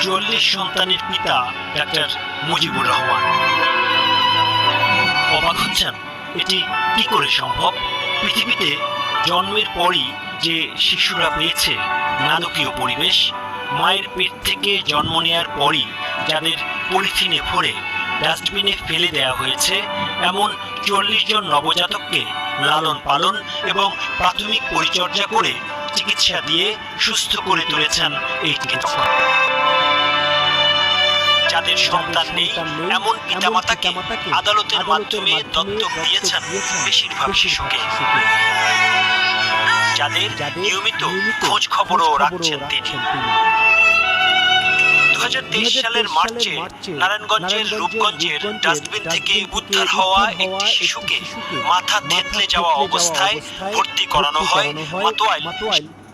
44 সন্তানের পিতা ডাক্তার মুজিবুর রহমান। অবাক হচ্ছেন, এটি কি করে সম্ভব? পৃথিবীতে জন্মের পরই যে শিশুরা পেয়েছে নাটকীয় পরিবেশ, মায়ের পেট থেকে জন্ম নেয়ার পরই যাদের পলিথিনে ভরে ডাস্টবিনে ফেলে দেওয়া হয়েছে, এমন 40 জন নবজাতককে লালন পালন এবং প্রাথমিক পরিচর্যা করে চিকিৎসা দিয়ে সুস্থ করে তুলেছেন এই চিকিৎসক। যাদের সন্তান নেই এমন পিতামাতাকে আদালতের মাধ্যমে দত্তক দিয়েছেন বেশিরভাগ শিশুকে, যাদের নিয়মিত খোঁজ খবরও রাখছেন তিনি। 2023 সালের মার্চে নারায়ণগঞ্জের রূপগঞ্জের ডাস্টবিন থেকে উদ্ধার হওয়া একটি শিশুকে মাথা থেতলে যাওয়া অবস্থায় ভর্তি করানো হয় মাতোয়াইল